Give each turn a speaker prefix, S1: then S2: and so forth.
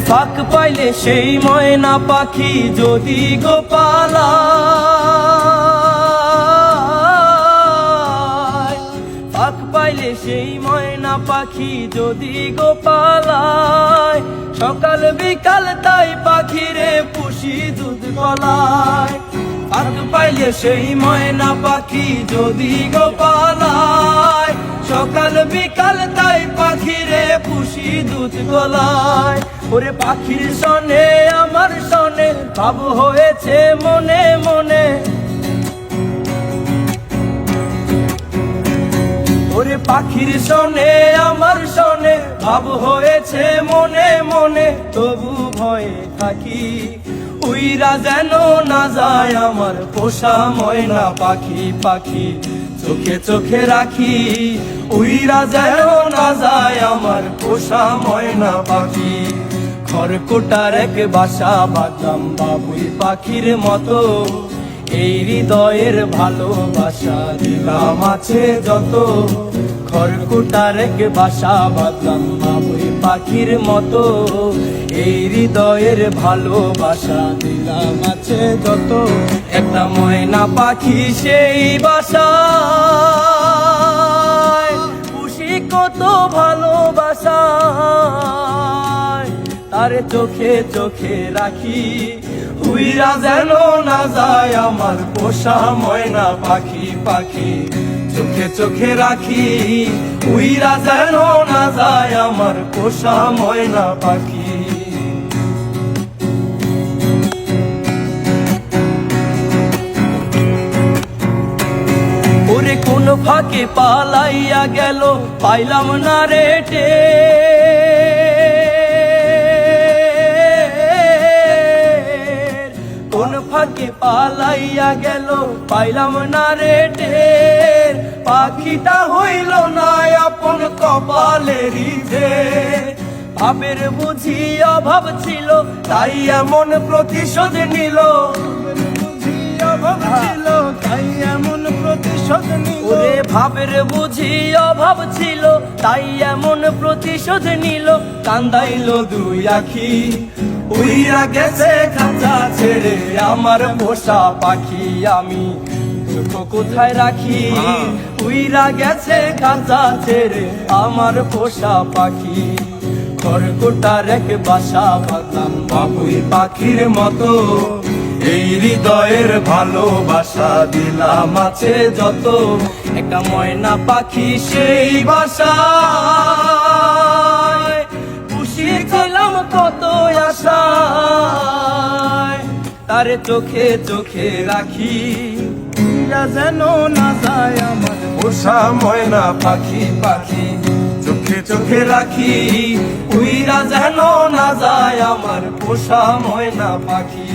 S1: ফাঁক পাইলে সেই ময়না পাখি যদি গোপালায়, ফাঁক পাইলে সেই ময়না পাখি যদি গোপালায়, সকাল বিকাল তাই পাখিরে পুষি দুধ গলায়। ফাঁক পাইলে সেই ময়না পাখি যদি গোপালায়, সকাল বিকাল তাই পাখিরে পুষি দুধ গলায়। ওরে পাখির সনে আমার সনে ভাব হয়েছে মনে মনে, ওরে পাখির সনে আমার সনে ভাব হয়েছে মনে মনে। তবু ভয়ে থাকি উইরা যেন না যায় আমার পোষা ময়না পাখি, পাখি চোখে চোখে রাখি উইরা যেন না যায় আমার পোষা ময়না পাখি। খড়কুটার এক বাসা বাঁধলাম বাবুই পাখির মতো, এই হৃদয়ের ভালোবাসা দিলাম আছে যত। খড়কুটার এক বাসা বাঁধলাম বাবুই পাখির মতো, এই হৃদয়ের ভালোবাসা দিলাম আছে যত। একটা ময়না পাখি সেই বাসায় খুশি কত ভালোবাসায়, তারে চোখে চোখে রাখি উইরা যেন না যায় আমার পোষা ময়না পাখি, পাখি চোখে চোখে রাখি উইরা যেন না যায় আমার পোষা ময়না পাখি। ওরে কোন ফাঁকে পালাইয়া গেল পাইলাম না রেটে, কোন ফাঁকে পালাইয়া গেল পাইলাম না রেটে। পাখিটা হইল না আপন কপালেরই যে, ভাবের বুঝি অভাব ছিল তাই এমন প্রতিশোধ নিল,
S2: তাই এমন প্রতিশোধ নিল।
S1: ওরে ভাবের বুঝি অভাব ছিল তাই এমন প্রতিশোধ নিল। কান্দাইল দুই আখি উইরা গেছে খাঁচা ছেড়ে আমার পোষা পাখি, আমি চোখ কোথায় রাখি উইরা গেছে খাঁচা ছেড়ে আমার পোষা পাখি। খড়কুটার এক বাসা বাঁধলাম বাবুই পাখির মতো, এই হৃদয়ের ভালোবাসা দিলাম আছে যত। একটা ময়না পাখি সেই বাসায় পুষিয়েছিলাম কত আশায়, তারে চোখে চোখে রাখি
S2: উইরা যেন না যায় আমার
S1: পোষা ময়না পাখি, পাখি চোখে চোখে রাখি উইরা যেন না যায় আমার পোষা ময়না পাখি।